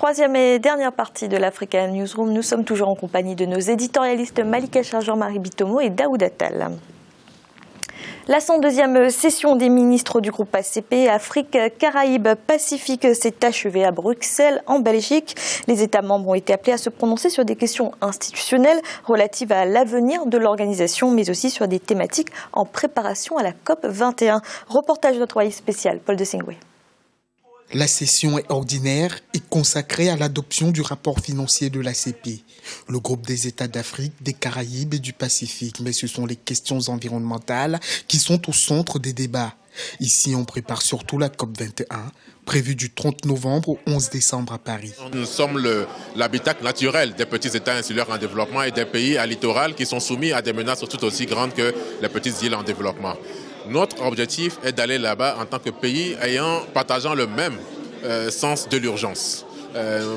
Troisième et dernière partie de l'Africa Newsroom. Nous sommes toujours en compagnie de nos éditorialistes Malika Jean-Marie Bitomo et Daoud Attal. La 102e session des ministres du groupe ACP Afrique, Caraïbes, Pacifique s'est achevée à Bruxelles, en Belgique. Les États membres ont été appelés à se prononcer sur des questions institutionnelles relatives à l'avenir de l'organisation, mais aussi sur des thématiques en préparation à la COP 21. Reportage de notre envoyé spécial, Paul de Singoué. La session est ordinaire et consacrée à l'adoption du rapport financier de l'ACP, le groupe des États d'Afrique, des Caraïbes et du Pacifique. Mais ce sont les questions environnementales qui sont au centre des débats. Ici, on prépare surtout la COP 21, prévue du 30 novembre au 11 décembre à Paris. Nous sommes l'habitat naturel des petits États insulaires en développement et des pays à littoral qui sont soumis à des menaces tout aussi grandes que les petites îles en développement. Notre objectif est d'aller là-bas en tant que pays partageant le même sens de l'urgence.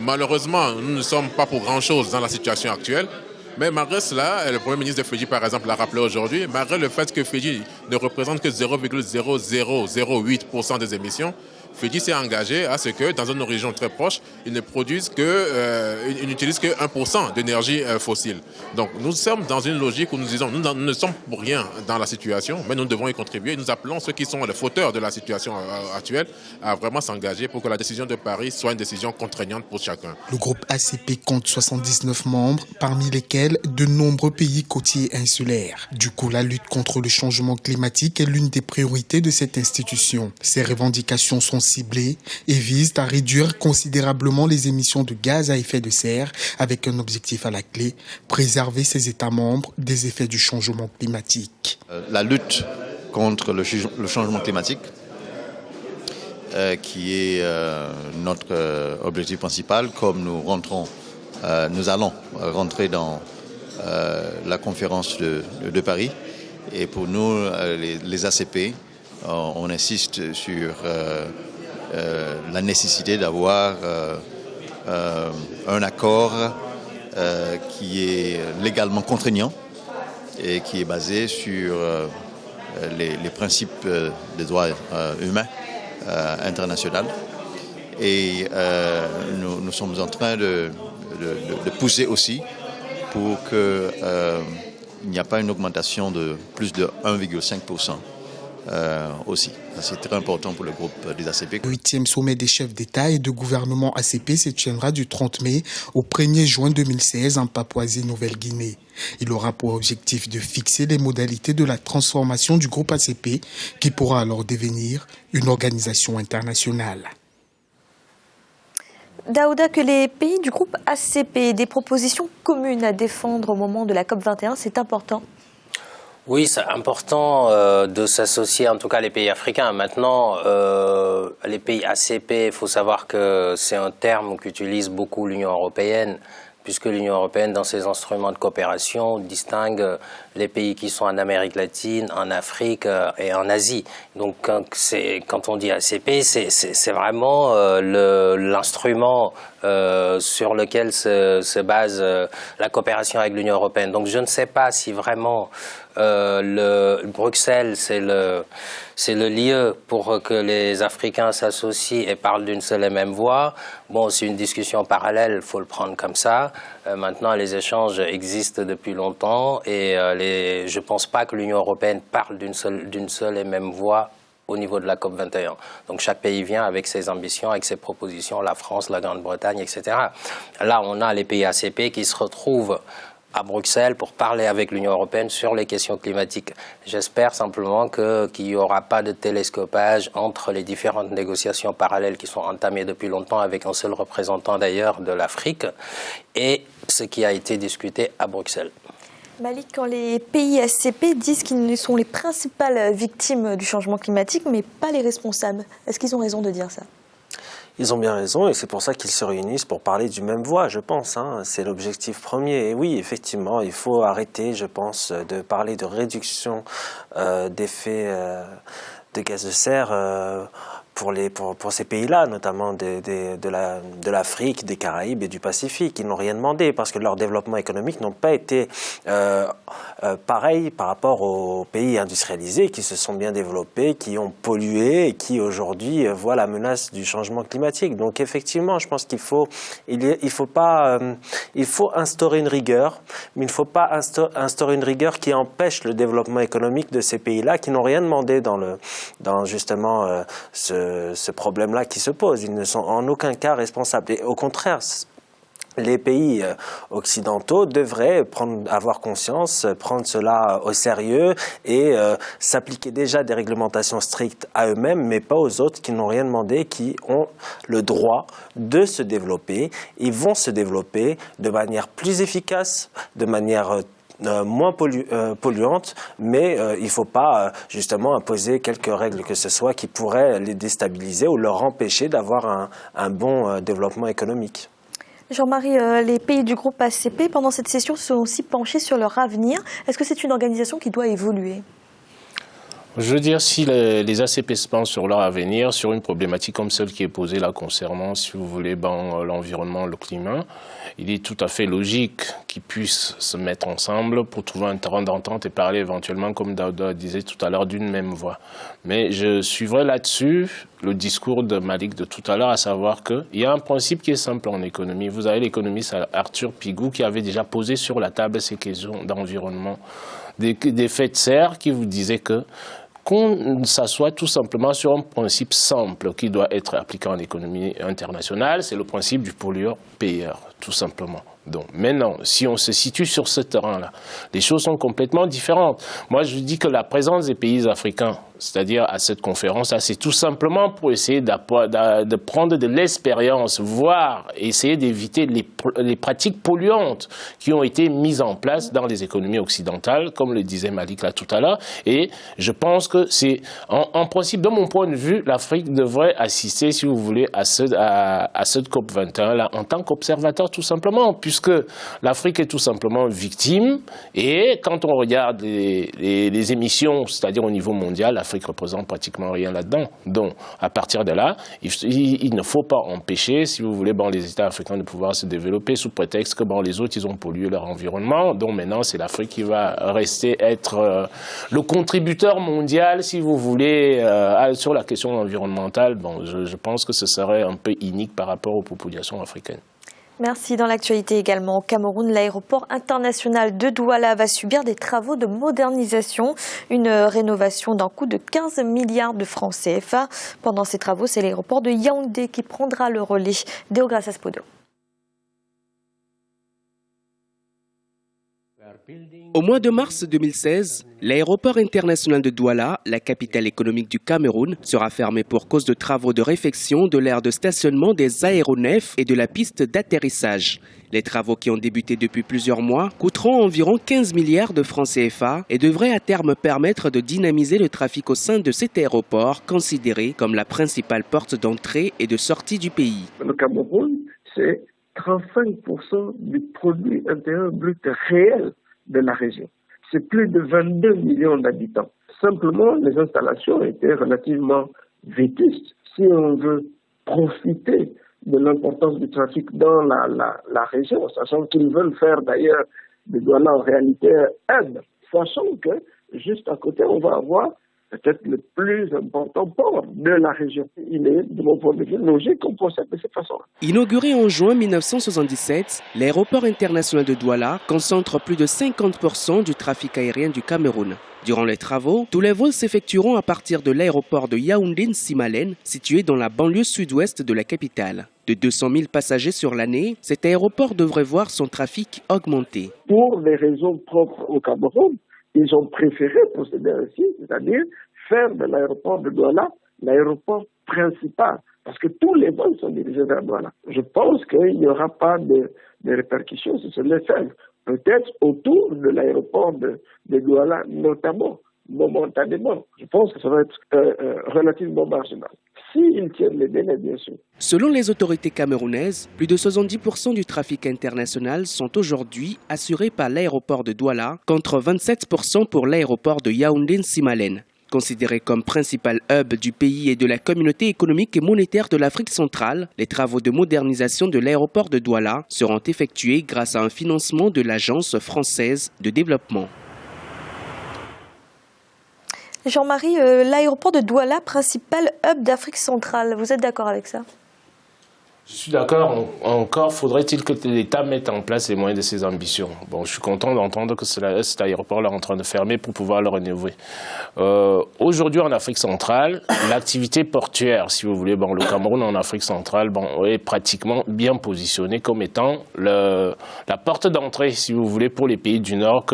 Malheureusement, nous ne sommes pas pour grand-chose dans la situation actuelle. Mais malgré cela, le Premier ministre de Fidji, par exemple, l'a rappelé aujourd'hui, malgré le fait que Fidji ne représente que 0,0008% des émissions, Fidji s'est engagé à ce que, dans une région très proche, il n'utilise que 1% d'énergie fossile. Donc nous sommes dans une logique où nous disons nous ne sommes pour rien dans la situation, mais nous devons y contribuer. Nous appelons ceux qui sont les fauteurs de la situation actuelle à vraiment s'engager pour que la décision de Paris soit une décision contraignante pour chacun. Le groupe ACP compte 79 membres, parmi lesquels de nombreux pays côtiers insulaires. Du coup, la lutte contre le changement climatique est l'une des priorités de cette institution. Ces revendications sont ciblées et visent à réduire considérablement les émissions de gaz à effet de serre avec un objectif à la clé, préserver ses États membres des effets du changement climatique. La lutte contre le changement climatique, qui est notre objectif principal, comme nous allons rentrer dans la conférence de Paris. Et pour nous, les ACP, on insiste sur la nécessité d'avoir un accord qui est légalement contraignant et qui est basé sur les principes des droits humains internationaux. Et nous sommes en train de pousser aussi pour qu'il n'y ait pas une augmentation de plus de 1,5%. Aussi. C'est très important pour le groupe des ACP. Le 8e sommet des chefs d'État et de gouvernement ACP se tiendra du 30 mai au 1er juin 2016 en Papouasie-Nouvelle-Guinée. Il aura pour objectif de fixer les modalités de la transformation du groupe ACP qui pourra alors devenir une organisation internationale. Daouda, que les pays du groupe ACP aient des propositions communes à défendre au moment de la COP 21, c'est important. Oui, c'est important de s'associer, en tout cas les pays africains. Maintenant, les pays ACP, il faut savoir que c'est un terme qu'utilise beaucoup l'Union européenne, puisque l'Union européenne, dans ses instruments de coopération, distingue les pays qui sont en Amérique latine, en Afrique et en Asie. Donc, quand on dit ACP, c'est vraiment l'instrument sur lequel se base la coopération avec l'Union européenne. Donc, je ne sais pas si vraiment Bruxelles, c'est le lieu pour que les Africains s'associent et parlent d'une seule et même voix. Bon, c'est une discussion parallèle, il faut le prendre comme ça. Maintenant, les échanges existent depuis longtemps et je ne pense pas que l'Union européenne parle d'une seule et même voix au niveau de la COP 21. Donc chaque pays vient avec ses ambitions, avec ses propositions, la France, la Grande-Bretagne, etc. Là, on a les pays ACP qui se retrouvent à Bruxelles pour parler avec l'Union européenne sur les questions climatiques. J'espère simplement qu'il n'y aura pas de télescopage entre les différentes négociations parallèles qui sont entamées depuis longtemps avec un seul représentant d'ailleurs de l'Afrique et ce qui a été discuté à Bruxelles. Malik, quand les pays ACP disent qu'ils sont les principales victimes du changement climatique, mais pas les responsables, est-ce qu'ils ont raison de dire ça ? Ils ont bien raison et c'est pour ça qu'ils se réunissent pour parler du même voix, je pense. C'est l'objectif premier. Et oui, effectivement, il faut arrêter, je pense, de parler de réduction d'effets de gaz de serre pour ces pays-là, notamment de l'Afrique, des Caraïbes et du Pacifique. Ils n'ont rien demandé parce que leur développement économique n'a pas été pareil par rapport aux pays industrialisés qui se sont bien développés, qui ont pollué et qui aujourd'hui voient la menace du changement climatique. Donc effectivement, je pense qu'il faut instaurer une rigueur, mais il ne faut pas instaurer une rigueur qui empêche le développement économique de ces pays-là qui n'ont rien demandé dans justement ce problème-là qui se pose. Ils ne sont en aucun cas responsables. Et au contraire, les pays occidentaux devraient avoir conscience, prendre cela au sérieux et s'appliquer déjà des réglementations strictes à eux-mêmes, mais pas aux autres qui n'ont rien demandé, qui ont le droit de se développer. Ils vont se développer de manière plus efficace, de manière moins polluante, mais il ne faut pas justement imposer quelques règles que ce soit qui pourraient les déstabiliser ou leur empêcher d'avoir un bon développement économique. Jean-Marie, les pays du groupe ACP, pendant cette session, se sont aussi penchés sur leur avenir. Est-ce que c'est une organisation qui doit évoluer ? Je veux dire, si les ACP se penchent sur leur avenir, sur une problématique comme celle qui est posée là concernant, si vous voulez, l'environnement, le climat, il est tout à fait logique qu'ils puissent se mettre ensemble pour trouver un terrain d'entente et parler éventuellement, comme Daouda disait tout à l'heure, d'une même voix. Mais je suivrai là-dessus le discours de Malik de tout à l'heure, à savoir qu'il y a un principe qui est simple en économie. Vous avez l'économiste Arthur Pigou qui avait déjà posé sur la table ces questions d'environnement. Des faits de serre qui vous disaient qu'on s'assoit tout simplement sur un principe simple qui doit être appliqué en économie internationale, c'est le principe du pollueur-payeur, tout simplement. Donc maintenant, si on se situe sur ce terrain-là, les choses sont complètement différentes. Moi, je dis que la présence des pays africains, c'est-à-dire à cette conférence-là, c'est tout simplement pour essayer de prendre de l'expérience, voire essayer d'éviter les pratiques polluantes qui ont été mises en place dans les économies occidentales, comme le disait Malik là tout à l'heure. Et je pense que c'est, en principe, de mon point de vue, l'Afrique devrait assister, si vous voulez, à cette COP21-là en tant qu'observateur, tout simplement, puisque l'Afrique est tout simplement victime. Et quand on regarde les émissions, c'est-à-dire au niveau mondial, l'Afrique représente pratiquement rien là-dedans. Donc, à partir de là, il ne faut pas empêcher, si vous voulez, les États africains de pouvoir se développer sous prétexte que les autres, ils ont pollué leur environnement. Donc maintenant, c'est l'Afrique qui va rester être le contributeur mondial, si vous voulez, sur la question environnementale. Je pense que ce serait un peu inique par rapport aux populations africaines. Merci. Dans l'actualité également, au Cameroun, l'aéroport international de Douala va subir des travaux de modernisation, une rénovation d'un coût de 15 milliards de francs CFA. Pendant ces travaux, c'est l'aéroport de Yaoundé qui prendra le relais. Deogracias Podo. Au mois de mars 2016, l'aéroport international de Douala, la capitale économique du Cameroun, sera fermé pour cause de travaux de réfection de l'aire de stationnement des aéronefs et de la piste d'atterrissage. Les travaux qui ont débuté depuis plusieurs mois coûteront environ 15 milliards de francs CFA et devraient à terme permettre de dynamiser le trafic au sein de cet aéroport, considéré comme la principale porte d'entrée et de sortie du pays. Le Cameroun, c'est 35% du produit intérieur brut réel de la région. C'est plus de 22 millions d'habitants. Simplement, les installations étaient relativement vétustes. Si on veut profiter de l'importance du trafic dans la région, sachant qu'ils veulent faire d'ailleurs de Douala en réalité un hub, sachant que juste à côté, on va avoir peut-être le plus important port de la région. Il est, de mon point de vue, logique qu'on procède de cette façon-là. Inauguré en juin 1977, l'aéroport international de Douala concentre plus de 50% du trafic aérien du Cameroun. Durant les travaux, tous les vols s'effectueront à partir de l'aéroport de Yaoundé-Nsimalen, situé dans la banlieue sud-ouest de la capitale. De 200 000 passagers sur l'année, cet aéroport devrait voir son trafic augmenter. Pour des raisons propres au Cameroun, ils ont préféré procéder ainsi, c'est-à-dire faire de l'aéroport de Douala l'aéroport principal, parce que tous les vols sont dirigés vers Douala. Je pense qu'il n'y aura pas de répercussions sur ce fait. Peut-être autour de l'aéroport de Douala, notamment, momentanément. Je pense que ça va être relativement marginal. S'ils tiennent les délais, bien sûr. Selon les autorités camerounaises, plus de 70% du trafic international sont aujourd'hui assurés par l'aéroport de Douala, contre 27% pour l'aéroport de Yaoundé-Nsimalen. Considéré comme principal hub du pays et de la communauté économique et monétaire de l'Afrique centrale, les travaux de modernisation de l'aéroport de Douala seront effectués grâce à un financement de l'Agence française de développement. Jean-Marie, l'aéroport de Douala, principal hub d'Afrique centrale, vous êtes d'accord avec ça ? Je suis d'accord. Encore faudrait-il que l'État mette en place les moyens de ses ambitions. Bon, je suis content d'entendre que cet aéroport-là est en train de fermer pour pouvoir le rénover. Aujourd'hui, en Afrique centrale, l'activité portuaire, si vous voulez, le Cameroun en Afrique centrale, est pratiquement bien positionné comme étant la porte d'entrée, si vous voulez, pour les pays du Nord,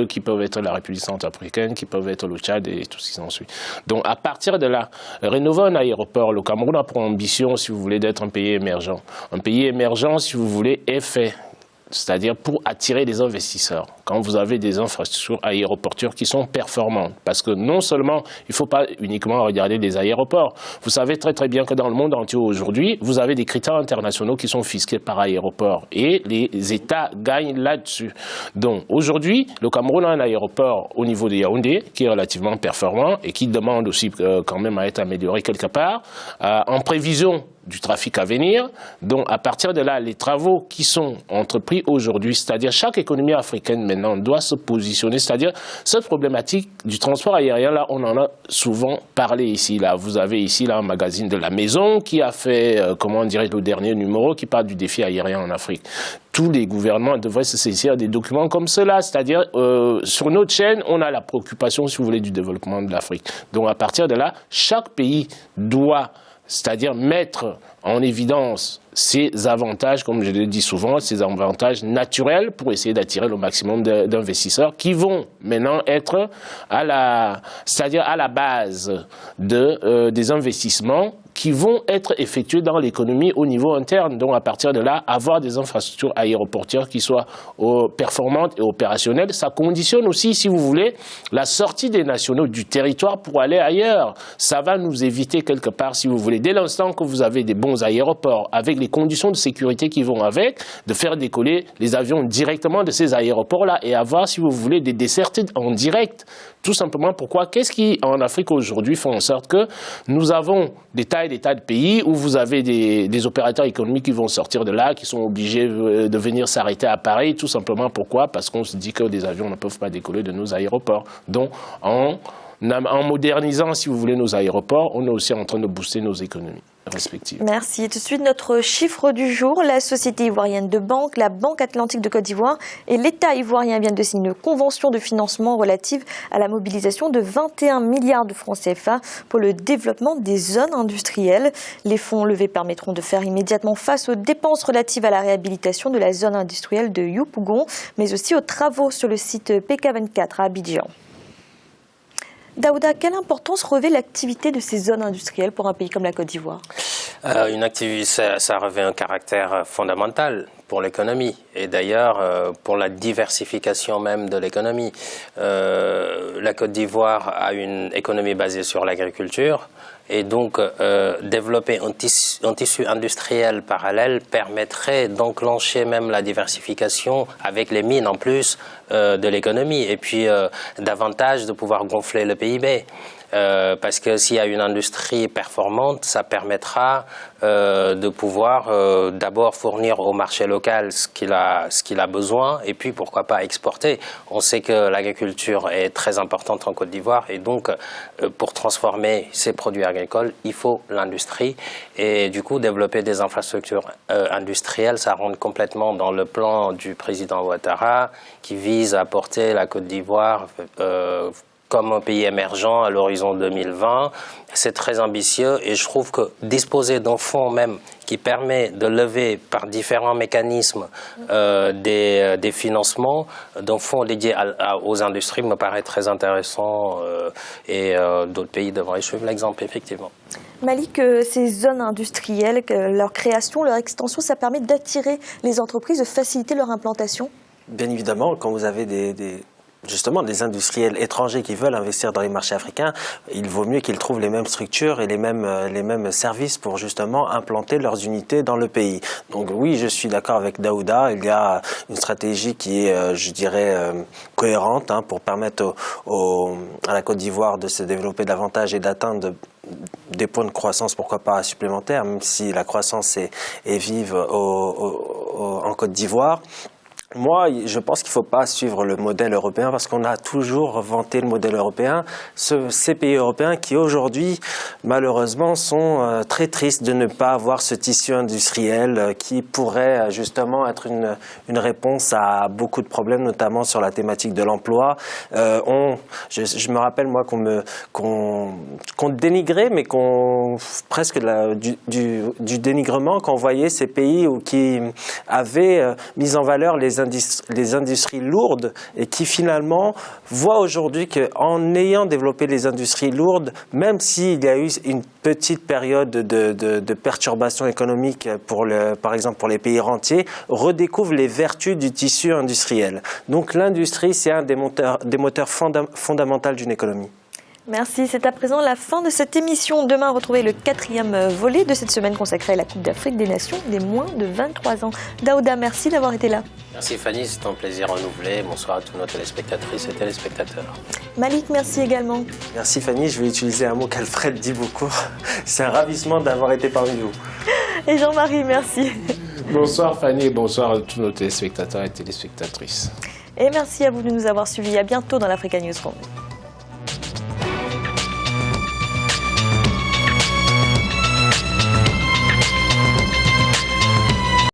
qui peuvent être la République centrafricaine, qui peuvent être le Tchad et tout ce qui s'ensuit. Donc, à partir de là, rénover un aéroport, le Cameroun a pour ambition, si vous voulez, d'être un pays émergent. Un pays émergent, si vous voulez, est fait, c'est-à-dire pour attirer des investisseurs. Quand vous avez des infrastructures aéroportuaires qui sont performantes, parce que non seulement, il ne faut pas uniquement regarder les aéroports, vous savez très très bien que dans le monde entier aujourd'hui, vous avez des critères internationaux qui sont fisqués par aéroport et les États gagnent là-dessus. Donc aujourd'hui, le Cameroun a un aéroport au niveau de Yaoundé qui est relativement performant et qui demande aussi quand même à être amélioré quelque part, en prévision du trafic à venir. Donc, à partir de là, les travaux qui sont entrepris aujourd'hui, c'est-à-dire chaque économie africaine maintenant doit se positionner, c'est-à-dire cette problématique du transport aérien, là, on en a souvent parlé ici. Là, vous avez ici là un magazine de la Maison qui a fait, le dernier numéro qui parle du défi aérien en Afrique. Tous les gouvernements devraient se saisir des documents comme cela, c'est-à-dire sur notre chaîne, on a la préoccupation, si vous voulez, du développement de l'Afrique. Donc, à partir de là, chaque pays doit, c'est-à-dire mettre en évidence ses avantages, comme je le dis souvent, ses avantages naturels pour essayer d'attirer le maximum d'investisseurs qui vont maintenant être à la base des investissements qui vont être effectués dans l'économie au niveau interne. Donc, à partir de là, avoir des infrastructures aéroportuaires qui soient performantes et opérationnelles, ça conditionne aussi, si vous voulez, la sortie des nationaux du territoire pour aller ailleurs. Ça va nous éviter quelque part, si vous voulez, dès l'instant que vous avez des bons aéroports, avec les conditions de sécurité qui vont avec, de faire décoller les avions directement de ces aéroports-là et avoir, si vous voulez, des dessertes en direct. Tout simplement pourquoi? Qu'est-ce qui, en Afrique aujourd'hui, fait en sorte que nous avons des tas et des tas de pays où vous avez des opérateurs économiques qui vont sortir de là, qui sont obligés de venir s'arrêter à Paris. Tout simplement pourquoi? Parce qu'on se dit que des avions ne peuvent pas décoller de nos aéroports. Donc, en modernisant, si vous voulez, nos aéroports, on est aussi en train de booster nos économies respectives. Merci. Et tout de suite, notre chiffre du jour. La Société ivoirienne de banque, la Banque Atlantique de Côte d'Ivoire et l'État ivoirien viennent de signer une convention de financement relative à la mobilisation de 21 milliards de francs CFA pour le développement des zones industrielles. Les fonds levés permettront de faire immédiatement face aux dépenses relatives à la réhabilitation de la zone industrielle de Yopougon, mais aussi aux travaux sur le site PK24 à Abidjan. Daouda, quelle importance revêt l'activité de ces zones industrielles pour un pays comme la Côte d'Ivoire? Une activité, ça revêt un caractère fondamental pour l'économie et d'ailleurs pour la diversification même de l'économie. La Côte d'Ivoire a une économie basée sur l'agriculture et donc développer un tissu industriel parallèle permettrait d'enclencher même la diversification avec les mines en plus de l'économie et puis davantage de pouvoir gonfler le PIB. Parce que s'il y a une industrie performante, ça permettra de pouvoir d'abord fournir au marché local ce qu'il a besoin et puis pourquoi pas exporter. On sait que l'agriculture est très importante en Côte d'Ivoire et donc pour transformer ces produits agricoles, il faut l'industrie et du coup développer des infrastructures industrielles, ça rentre complètement dans le plan du président Ouattara qui vise à porter la Côte d'Ivoire comme un pays émergent à l'horizon 2020. C'est très ambitieux et je trouve que disposer d'un fonds même qui permet de lever par différents mécanismes des financements, d'un fonds dédié aux industries me paraît très intéressant et d'autres pays devraient suivre l'exemple, effectivement. Malik, ces zones industrielles, leur création, leur extension, ça permet d'attirer les entreprises, de faciliter leur implantation? Bien évidemment, quand vous avez des justement des industriels étrangers qui veulent investir dans les marchés africains, il vaut mieux qu'ils trouvent les mêmes structures et les mêmes services pour justement implanter leurs unités dans le pays. Donc oui, je suis d'accord avec Daouda, il y a une stratégie qui est, je dirais, cohérente pour permettre à la Côte d'Ivoire de se développer davantage et d'atteindre des points de croissance, pourquoi pas supplémentaires, même si la croissance est vive en Côte d'Ivoire. Moi, je pense qu'il ne faut pas suivre le modèle européen parce qu'on a toujours vanté le modèle européen. Ces pays européens qui aujourd'hui, malheureusement, sont très tristes de ne pas avoir ce tissu industriel qui pourrait justement être une réponse à beaucoup de problèmes, notamment sur la thématique de l'emploi. Je me rappelle, moi, qu'on dénigrait, mais presque du dénigrement, qu'on voyait ces pays qui avaient mis en valeur les industries lourdes et qui finalement voient aujourd'hui qu'en ayant développé les industries lourdes, même s'il y a eu une petite période de perturbation économique par exemple pour les pays rentiers, redécouvrent les vertus du tissu industriel. Donc l'industrie, c'est un des moteurs fondamentaux d'une économie. Merci, c'est à présent la fin de cette émission. Demain, retrouvez le 4e volet de cette semaine consacrée à la Coupe d'Afrique des Nations des moins de 23 ans. Daouda, merci d'avoir été là. Merci Fanny, c'est un plaisir renouvelé. Bonsoir à tous nos téléspectatrices et téléspectateurs. Malik, merci également. Merci Fanny, je vais utiliser un mot qu'Alfred dit beaucoup. C'est un ravissement d'avoir été parmi vous. Et Jean-Marie, merci. Bonsoir Fanny et bonsoir à tous nos téléspectateurs et téléspectatrices. Et merci à vous de nous avoir suivis. À bientôt dans l'Africa Newsroom.